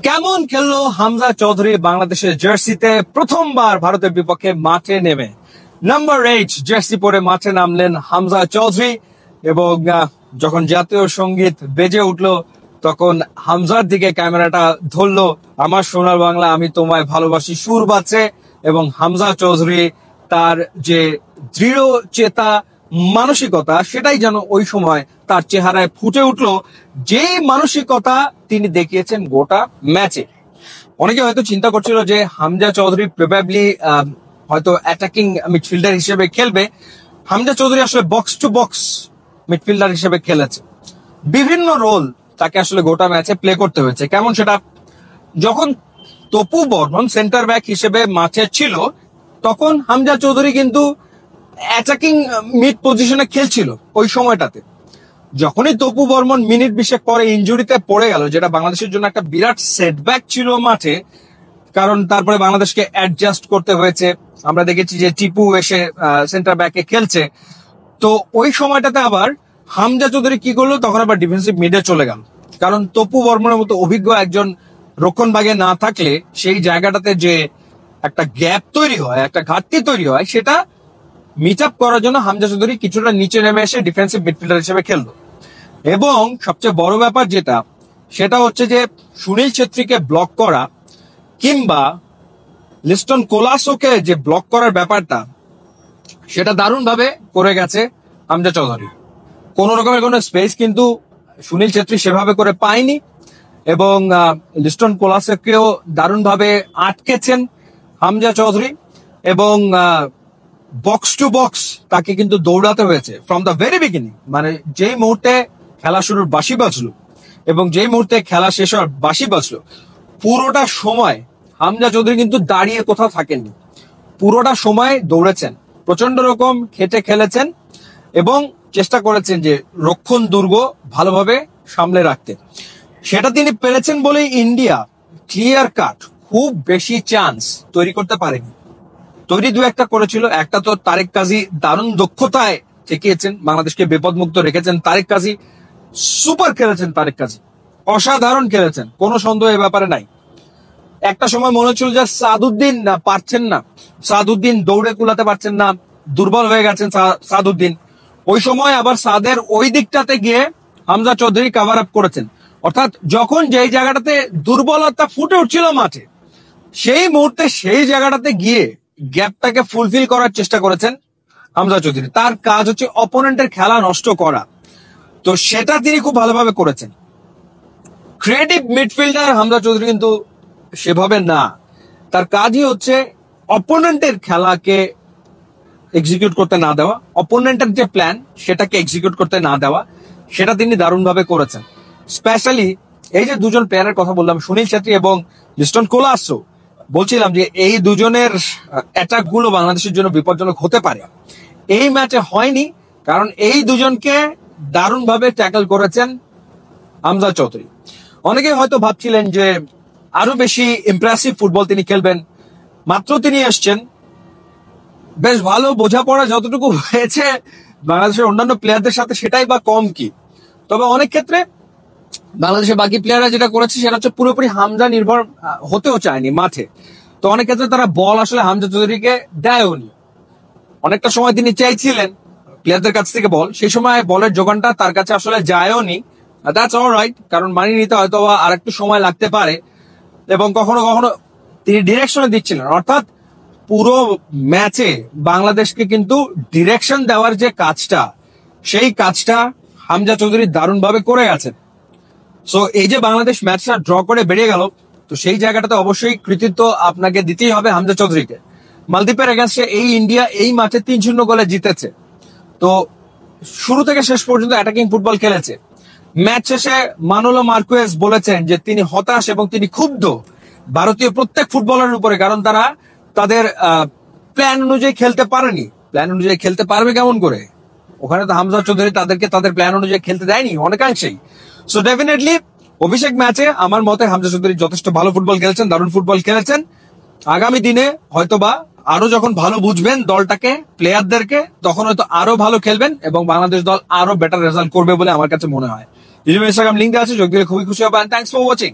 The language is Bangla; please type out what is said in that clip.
কেমন খেললো হামজা চৌধুরী বাংলাদেশের জার্সিতে প্রথমবার ভারতের বিপক্ষে মাঠে নেমে? নাম্বার 8 জার্সি পরে মাঠে নামলেন হামজা চৌধুরী এবং যখন জাতীয় সঙ্গীত বেজে উঠলো তখন হামজার দিকে ক্যামেরাটা ধরলো। আমার সোনার বাংলা আমি তোমায় ভালোবাসি সুর বাজছে এবং হামজা চৌধুরী তার যে দৃঢ় চেতা মানসিকতা সেটাই যেন ওই সময় তার চেহারায় ফুটে উঠলো, যেই মানসিকতা তিনি দেখিয়েছেন গোটা ম্যাচে। অনেকে হয়তো চিন্তা করছিল যে হামজা চৌধুরী প্রবাবলি হয়তো অ্যাটাকিং মিডফিল্ডার হিসেবে খেলবে। হামজা চৌধুরী আসলে বক্স টু বক্স মিডফিল্ডার হিসেবে খেলেছে, বিভিন্ন রোল তাকে আসলে গোটা ম্যাচে প্লে করতে হয়েছে। কেমন সেটা, যখন তপু বর্মন সেন্টার ব্যাক হিসেবে মাঠে ছিল তখন হামজা চৌধুরী কিন্তু অ্যাটাকিং মিড পজিশনে খেলছিল ওই সময়টাতে। যখনই তপু বর্মন মিনিট 20 পরে ইনজুরিতে পড়ে গেল, যেটা বাংলাদেশের জন্য একটা বিরাট সেটব্যাক ছিল মাঠে, কারণ তারপরে বাংলাদেশকে অ্যাডজাস্ট করতে হয়েছে। আমরা দেখেছি যে টিপু এসে সেন্টার ব্যাকে খেলছে, তো ওই সময়টাতে আবার হামজা চৌধুরী কি করলো, তখন আবার ডিফেন্সিভ মিডে চলে গেল। কারণ তপু বর্মনের মতো অভিজ্ঞ একজন রক্ষণভাগে না থাকলে সেই জায়গাটাতে যে একটা গ্যাপ তৈরি হয়, একটা ঘাটতি তৈরি হয়, সেটা মিট আপ করার জন্য হামজা চৌধুরী কিছুটা নিচে নেমে এসে ডিফেন্সিভ মিডফিল্ডার হিসেবে খেললো। এবং সবচেয়ে বড় ব্যাপার যেটা, সেটা হচ্ছে যে সুনীল ছেত্রীকে ব্লক করা কিংবা লিস্টন কোলাসোকে যে ব্লক করার ব্যাপারটা, সেটা দারুণ ভাবে করে গেছে হামজা চৌধুরী। কোন রকমের কোনো স্পেস কিন্তু সুনীল ছেত্রী সেভাবে করে পায়নি এবং লিস্টন কোলাসোকেও দারুণ ভাবে আটকেছেন হামজা চৌধুরী এবং বক্স টু বক্স তাকে কিন্তু দৌড়াতে হয়েছে ফ্রম দ্য ভেরি বিগিনিং। মানে যেই মুহূর্তে খেলা শুরুর বাঁশি বাজলো এবং যেই মুহূর্তে খেলা শেষ হওয়ার বাঁশি বাজলো, পুরোটা সময় হামজা চৌধুরী কিন্তু দাঁড়িয়ে কোথাও থাকেননি, পুরোটা সময় দৌড়েছেন, প্রচন্ড রকম খেটে খেলেছেন এবং চেষ্টা করেছেন যে রক্ষণ দুর্গ ভালোভাবে সামলে রাখতে। সেটা তিনি পেরেছেন বলেই ইন্ডিয়া ক্লিয়ার কাট খুব বেশি চান্স তৈরি করতে পারেনি। তৈরি দু একটা করেছিল, একটা তো তারেক কাজী দারুণ দক্ষতায় ঠেকিয়েছেন, বাংলাদেশকে বিপদমুক্ত রেখেছেন। তারেক কাজী সুপার খেলেছেন, তারেক কাজী অসাধারণ খেলেছেন, কোনো সন্দেহ এ ব্যাপারে নাই। একটা সময় মনে হচ্ছিল যে সাদউদ্দিন না পারছেন না, সাদউদ্দিন দৌড়ে কুলাতে পারছেন না, দুর্বল হয়ে গেছেন সাদউদ্দিন। ওই সময় আবার সাদের ওই দিকটাতে গিয়ে হামজা চৌধুরী কভার আপ করেছেন। অর্থাৎ যখন যেই জায়গাটাতে দুর্বলতা ফুটে উঠছিল মাঠে, সেই মুহূর্তে সেই জায়গাটাতে গিয়ে গ্যাপটাকে ফুলফিল করার চেষ্টা করেছেন হামজা চৌধুরী। তার কাজ হচ্ছে অপোনেন্টের খেলা নষ্ট করা, তো সেটা তিনি খুব ভালোভাবে করেছেন। ক্রিয়েটিভ মিডফিল্ডার হামজা চৌধুরী কিন্তু সেভাবে না, তার কাজই হচ্ছে অপোনেন্টের খেলাকে এক্সিকিউট করতে না দেওয়া, অপোনেন্টের যে প্ল্যান সেটাকে এক্সিকিউট করতে না দেওয়া, সেটা তিনি দারুণভাবে করেছেন। স্পেশালি এই যে দুজন প্লেয়ারের কথা বললাম, সুনীল ছেত্রী এবং লিস্টন কোলাসো, বলছিলাম যে এই দুজনের অ্যাটাক গুলো বাংলাদেশের জন্য বিপজ্জনক হতে পারে। এই ম্যাচে হয়নি, কারণ এই দুজনকে দারুণভাবে ট্যাকল করেছেন হামজা চৌধুরী। অনেকে হয়তো ভাবছিলেন যে আরো বেশি ইমপ্রেসিভ ফুটবল তিনি খেলবেন, মাত্র তিনি এসছেন, বেশ ভালো বোঝাপড়া যতটুকু হয়েছে বাংলাদেশের অন্যান্য প্লেয়ারদের সাথে সেটাই বা কম কি। তবে অনেক ক্ষেত্রে বাংলাদেশের বাকি প্লেয়াররা যেটা করেছে সেটা হচ্ছে পুরোপুরি হামজা নির্ভর হতেও চায়নি মাঠে। তো অনেক ক্ষেত্রে তারা বল আসলে হামজা চৌধুরীকে দেয়ওনি। অনেকটা সময় তিনি চাইছিলেন প্লেয়ারদের কাছ থেকে বল, সেই সময় বলের যোগানটা তার কাছে আসলে যায়ওনি। দ্যাটস অলরাইট, কারণ মানিয়ে নিতে হয়তো আর একটু সময় লাগতে পারে। এবং কখনো কখনো তিনি ডিরেকশনে দিচ্ছিলেন, অর্থাৎ পুরো ম্যাচে বাংলাদেশকে কিন্তু ডিরেকশন দেওয়ার যে কাজটা, সেই কাজটা হামজা চৌধুরী দারুণভাবে করে গেছেন। সো এই যে বাংলাদেশ ম্যাচটা ড্র করে বেরিয়ে গেল, তো সেই জায়গাটাতে অবশ্যই কৃতিত্ব আপনাকে দিতেই হবে হামজা চৌধুরীকে। মালদ্বীপের এগেন্স্টে এই ইন্ডিয়া এই মাঠে 3-0 গোলে জিতেছে, তো শুরু থেকে শেষ পর্যন্ত অ্যাটাকিং ফুটবল খেলেছে। ম্যাচ শেষে মানোলো মার্কুয়েজ বলেছেন যে তিনি হতাশ এবং তিনি ক্ষুব্ধ ভারতীয় প্রত্যেক ফুটবলারের উপরে, কারণ তারা তাদের প্ল্যান অনুযায়ী খেলতে পারেনি। প্ল্যান অনুযায়ী খেলতে পারবে কেমন করে? ওখানে তো হামজা চৌধুরী তাদেরকে তাদের প্ল্যান অনুযায়ী খেলতে দেয়নি অনেকাংশেই। সো ডেফিনেটলি অভিষেক ম্যাচে আমার মতে হামজা চৌধুরী যথেষ্ট ভালো ফুটবল খেলেছেন, দারুণ ফুটবল খেলেছেন। আগামী দিনে হয়তোবা আরো যখন ভালো বুঝবেন দলটাকে, প্লেয়ারদেরকে, তখন হয়তো আরো ভালো খেলবেন এবং বাংলাদেশ দল আরো বেটার রেজাল্ট করবে বলে আমার কাছে মনে হয়। ইনস্টাগ্রাম লিঙ্ক আছে, যোগ দিলে খুবই খুশি হবেন। Thanks for watching.